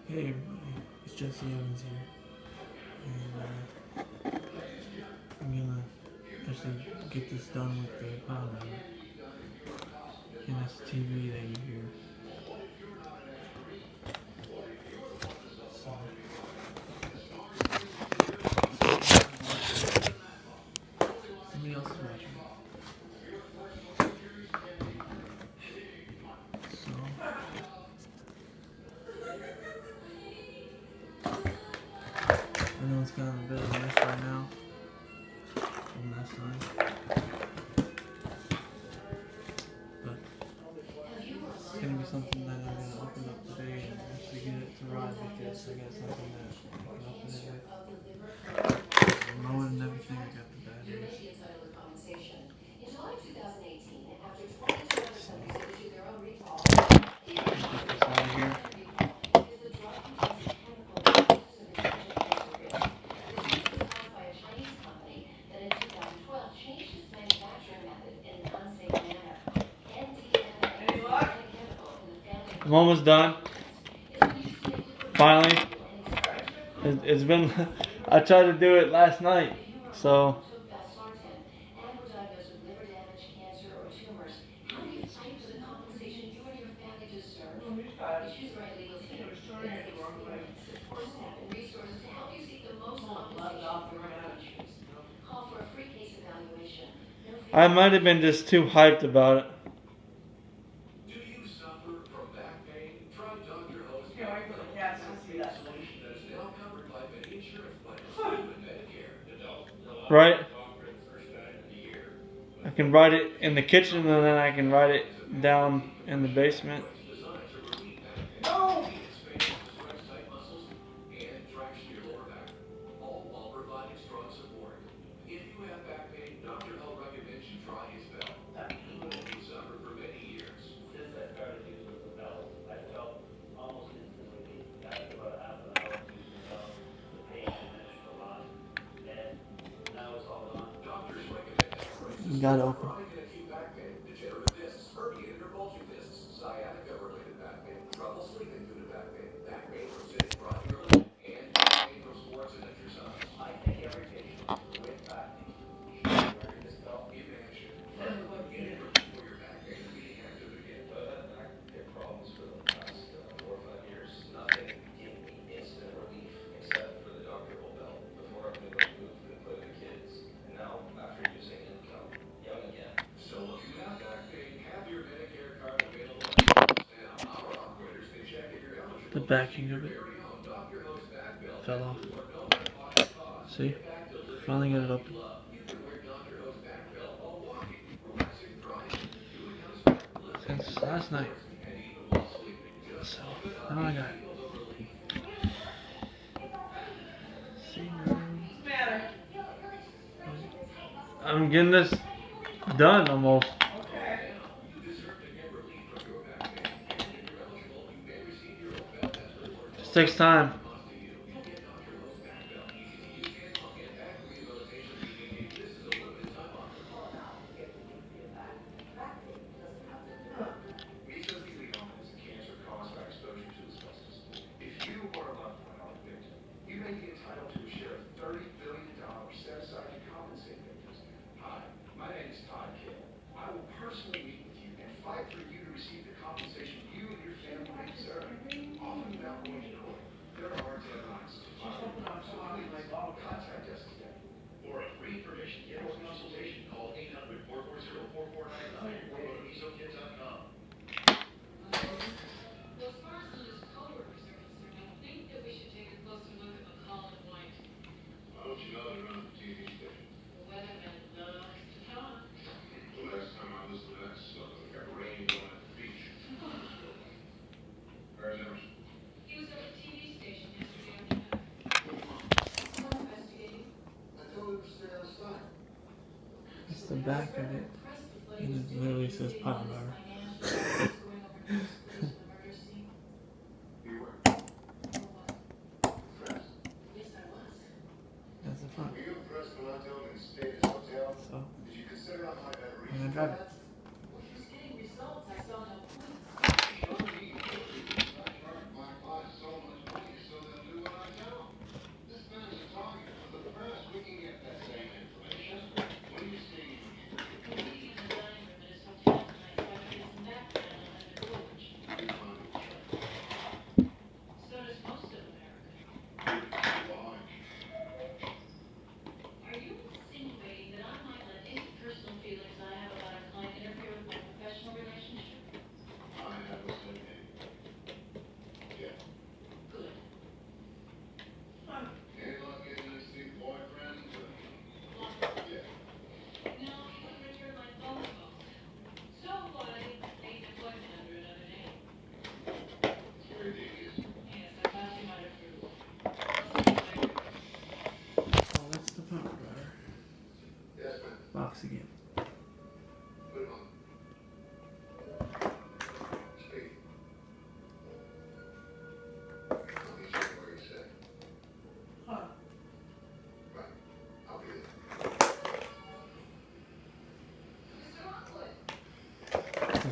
Hey everybody, it's Jesse Evans here, and I'm gonna actually get this done with the power driver, and that's the TV that you hear. So, somebody else is watching. So, I know it's kind of a bit of a mess right now from last time, but it's gonna be something that I'm gonna open up today and actually get it to ride because I got something that I can open it with. The remote and everything, I got the batteries. So, get this out of here. I'm almost done. Finally. It's been, I tried to do it last night, so. I might have been just too hyped about it. Right? I can ride it in the kitchen and then I can ride it down in the basement. You got it open. The backing of it fell off. See? Finally got it open. Since last night. So, now I got it. See, I'm getting this done almost. Just takes time. It's the back of it, and it literally says power driver. That's the front. So, I'm gonna drive it.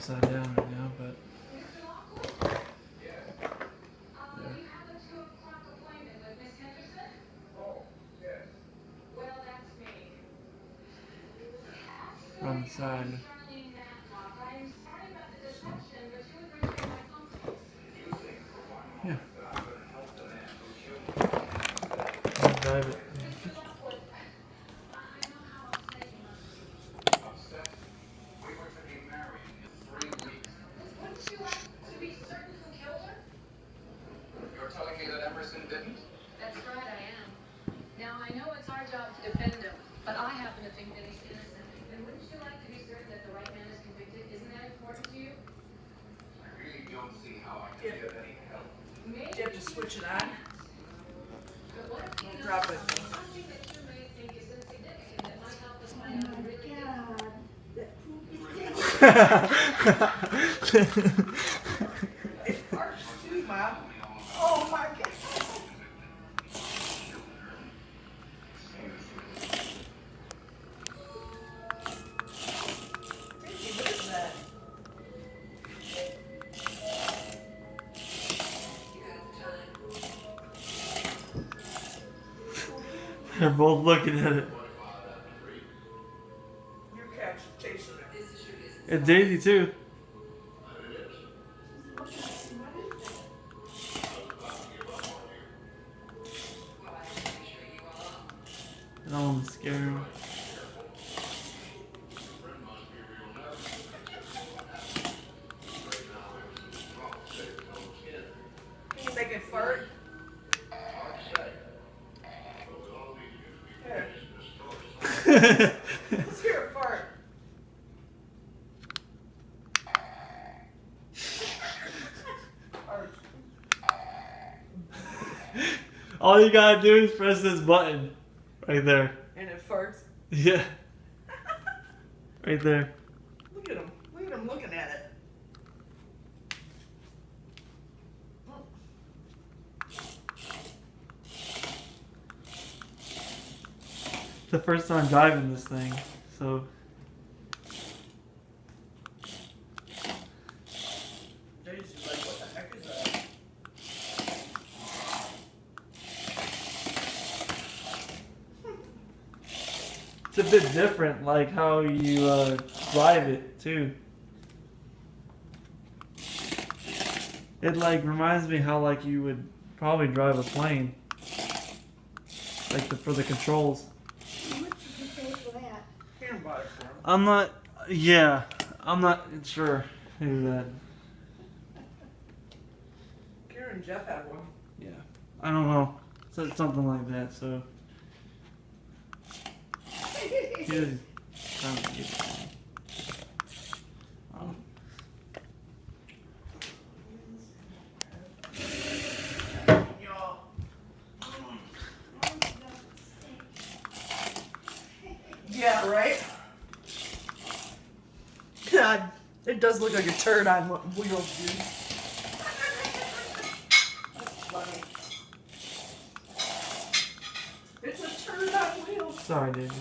upside down right now, but on the side. So, yeah. I'll drive it. That's right, I am. Now, I know it's our job to defend him, but I happen to think that he's innocent. And wouldn't you like to be certain that the right man is convicted? Isn't that important to you? I really don't see how I can be of any help. Maybe You have to switch it on. but what if he knows Drop it. something that you may think is insignificant that might help us find out who really did it? It's hard to do, Mom. Oh my God. Ricky, what is that? They're both looking at it. Your cat's chasing it. And Daisy too. I don't want to scare him. Can you make it fart? Here. Let's hear it fart. Fart. All you gotta do is press this button. Right there. And it farts. Yeah. Right there. Look at him. Look at him looking at it. It's the first time driving this thing, so Daisy's like, what the heck is that? it's a bit different, like how you drive it too. It like reminds me how like you would probably drive a plane, like for the controls. How much did you pay for that? Karen bought it for him. I'm not. Yeah, I'm not sure who that. Karen and Jeff had one. Yeah, I don't know. Said something like that. So he was trying to get it. Y'all. Yeah, right? God, it does look like a turd on wheels, dude. That's funny. It's a turd on wheels. Sorry, David.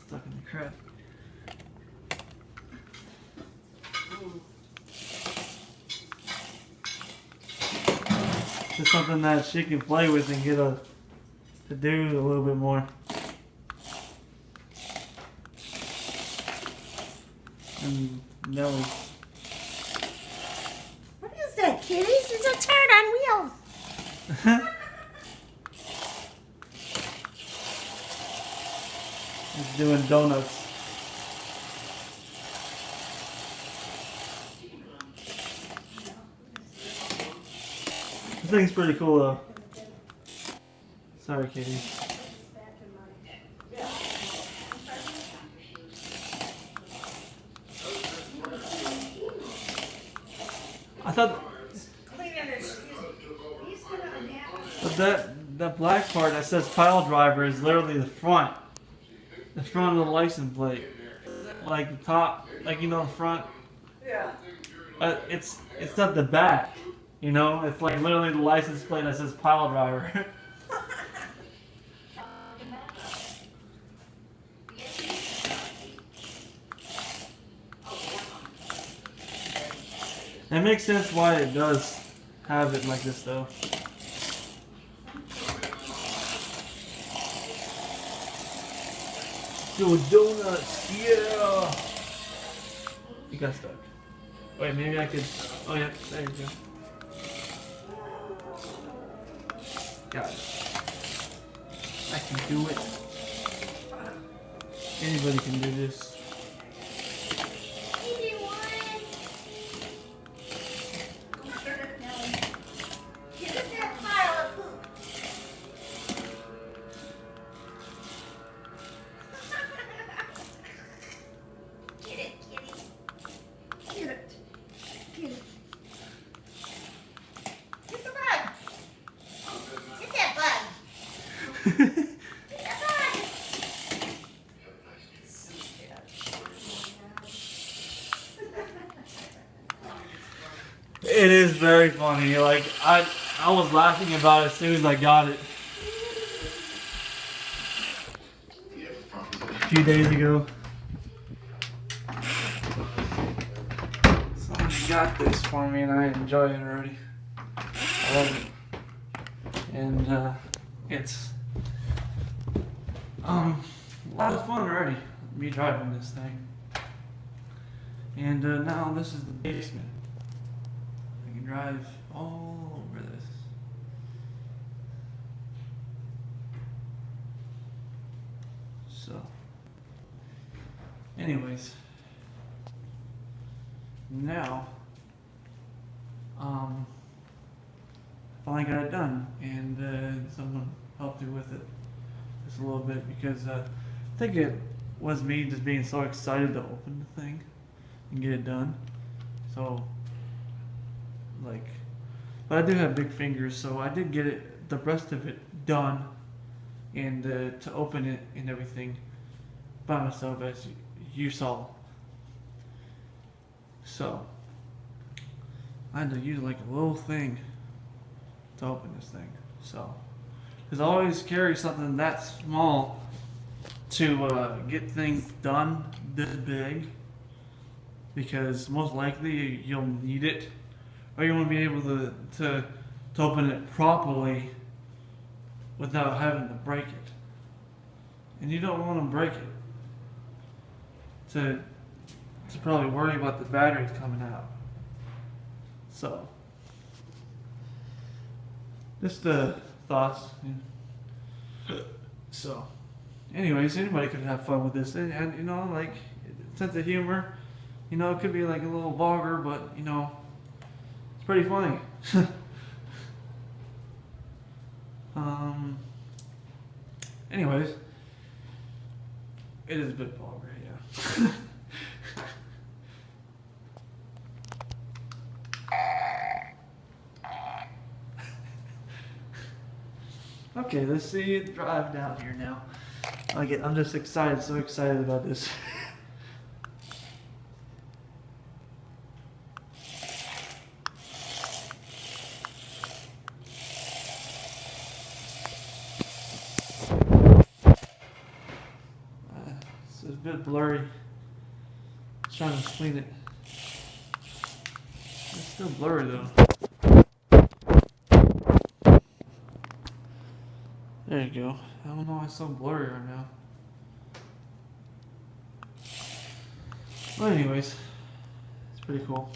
Stuck in the crap. Just something that she can play with and get to do a little bit more. And Nelly. What is that, kitties? It's a turd on wheels. He's doing donuts. This thing's pretty cool though. Sorry, Katie. I thought, but that black part that says pile driver is literally the front of the license plate, like the top, like you know the front. Yeah. It's not the back, you know. It's like literally the license plate that says pile driver. It makes sense why it does have it like this, though. So donuts, yeah. You got stuck. Wait, maybe I could. Oh yeah, there you go. Got it. I can do it. Anybody can do this. Get in that pile of poop. Get it, kitty. Get it. Get it. Get the bug. Get that bug. Get that bug. It is very funny. Like I was laughing about it as soon as I got it a few days ago. Someone got this for me, and I enjoy it already. I love it, and it's a lot of fun already. Me driving this thing, and now this is the basement. I can drive all over this. So, anyways, now, finally got it done, and someone helped me with it just a little bit because I think it was me just being so excited to open the thing and get it done. So, like, but I do have big fingers, so I did get it, the rest of it done, and to open it and everything by myself, as you saw. So I had to use like a little thing to open this thing. So, because I always carry something that small to get things done this big, because most likely you'll need it, or you want to be able to open it properly without having to break it. And you don't want to break it to probably worry about the batteries coming out. So, just the thoughts. So, anyways, anybody could have fun with this, and you know, like, sense of humor. You know, it could be like a little vulgar, but you know, it's pretty funny. Anyways, it is a bit vulgar, yeah. Okay, let's see it drive down here now. I'm just excited, so excited about this. It's a bit blurry. Just trying to clean it. It's still blurry though. There you go. I don't know why it's so blurry right now. But anyways, it's pretty cool.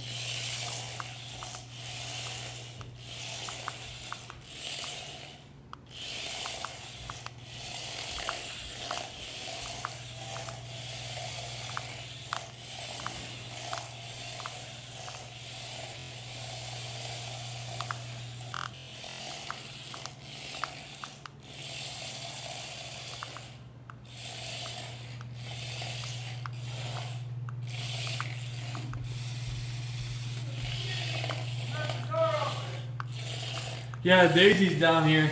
Yeah, Daisy's down here.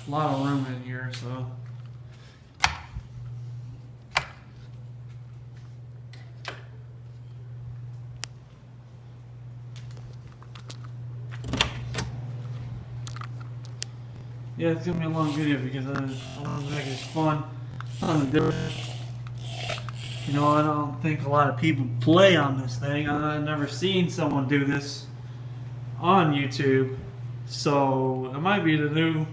a lot of room in here, so. Yeah, it's gonna be a long video because I want to make it fun. Something different. You know, I don't think a lot of people play on this thing. I've never seen someone do this on YouTube, so it might be the new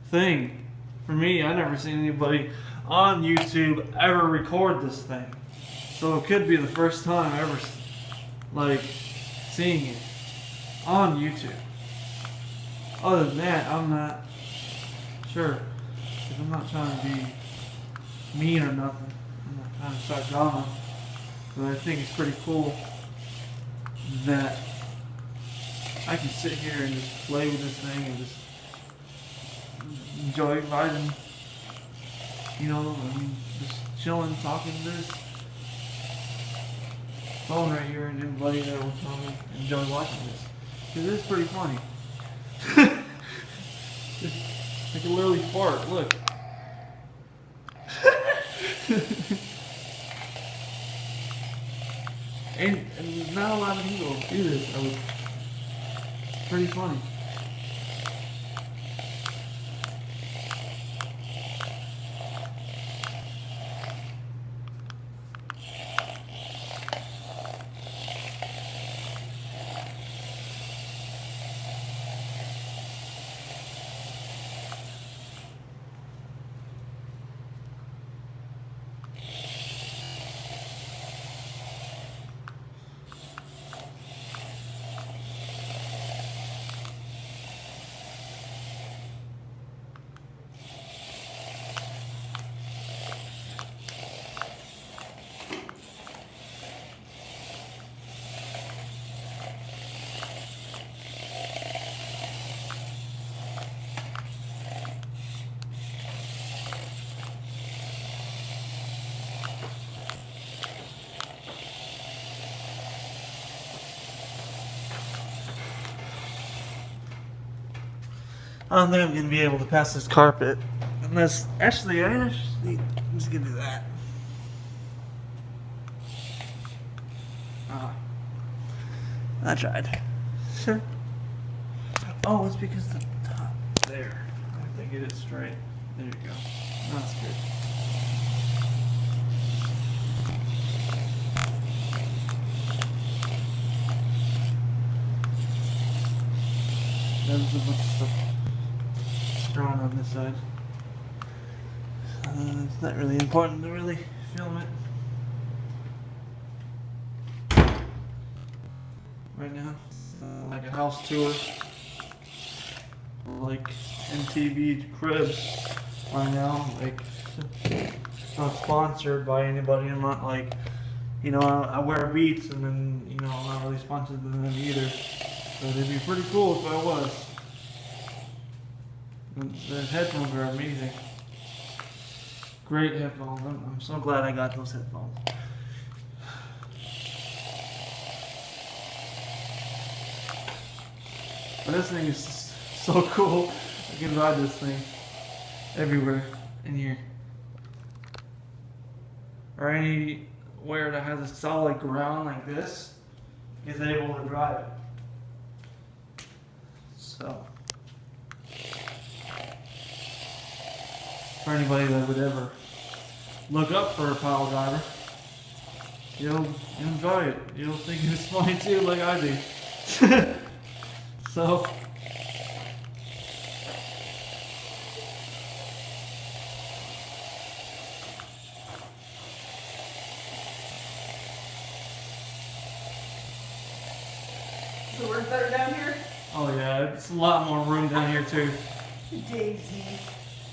thing for me. I never seen anybody on YouTube ever record this thing, so it could be the first time ever like seeing it on YouTube. Other than that, I'm not sure, because I'm not trying to be mean or nothing. I'm not trying to start drama, but I think it's pretty cool that I can sit here and just play with this thing and just enjoy riding, you know, and just chilling, talking to this phone right here, and everybody that will probably enjoy watching this, because it's pretty funny. I can literally fart, look. and not a lot of people do this. It's pretty funny. I don't think I'm gonna be able to pass this carpet unless I'm just gonna do that. I tried. Oh, it's because the top there. I have to get it straight. There you go. That's good. There's a bunch of stuff drawn on this side. It's not really important to really film it right now. Like a house tour, like MTV Cribs right now. Like, it's not sponsored by anybody. I'm not like, you know, I wear Beats, and then, you know, I'm not really sponsored by them either. But it'd be pretty cool if I was. The headphones are amazing. Great headphones. I'm so glad I got those headphones. But this thing is so cool. I can ride this thing everywhere in here. Or anywhere that has a solid ground like this is able to drive it. So, for anybody that would ever look up for a pile driver, you'll enjoy it. You'll think it's funny too, like I do. So, Does it work better down here? oh yeah, it's a lot more room down here too. Daisy.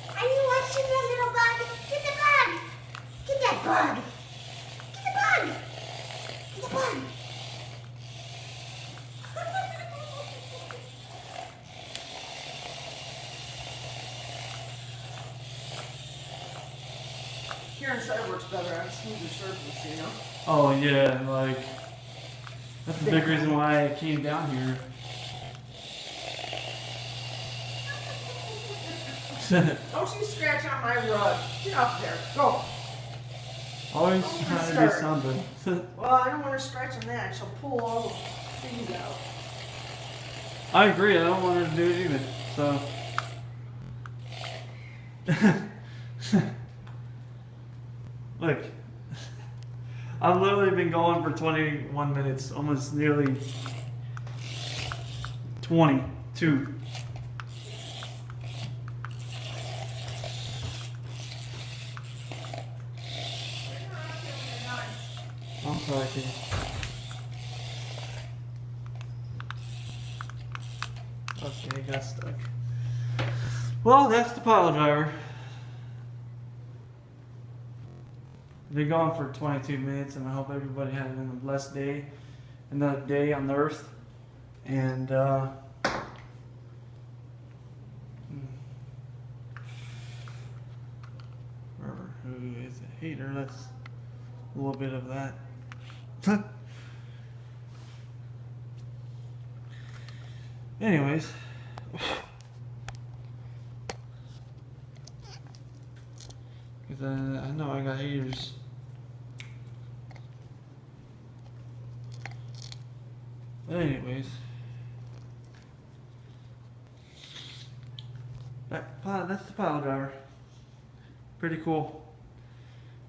Are you watching that little bug? Get the bug! Get that bug! Get the bug! Get the bug! Here inside works better on smoother surface, you know? Oh yeah, like, that's the big reason why I came down here. Don't you scratch on my rug. Get up there. Go. Always Don't even trying to do start. something. Well, I don't want her scratching that. She'll pull all the things out. I agree. I don't want her to do it either. So. Look, I've literally been going for 21 minutes, almost nearly 22. I'm sorry, Kitty. Okay, it got stuck. Well, that's the pile driver. Been gone for 22 minutes, and I hope everybody had a blessed day, another day on the earth. And who is a hater? That's a little bit of that. Anyways. Because I know I got haters. But anyways. That's the pile driver. Pretty cool.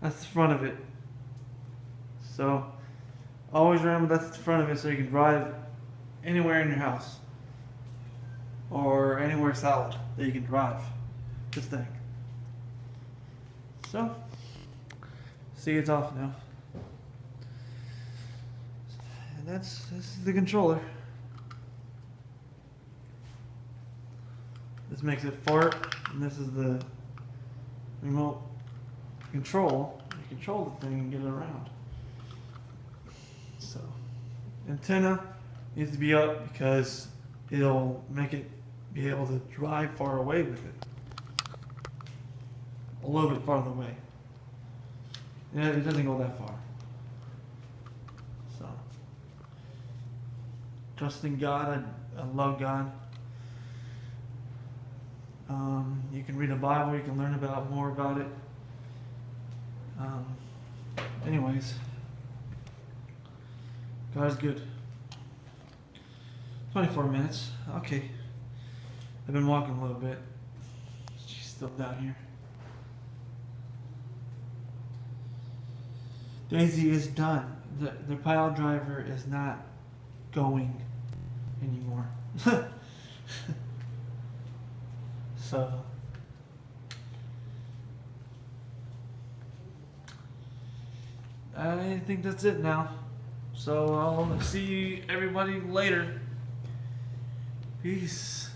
That's the front of it. So, always remember that's the front of it so you can drive anywhere in your house. Or anywhere solid that you can drive this thing. So, see, it's off now. And this is the controller. This makes it fart, and this is the remote control. You control the thing and get it around. So, antenna needs to be up because it'll make it be able to drive far away with it. A little bit farther away. Yeah, it doesn't go that far. So, trust in God. I love God. You can read a Bible. You can learn about more about it. Anyways, God's good. 24 minutes. Okay. I've been walking a little bit. She's still down here. Daisy is done. The pile driver is not going anymore. So I think that's it now. So I'll see everybody later. Peace.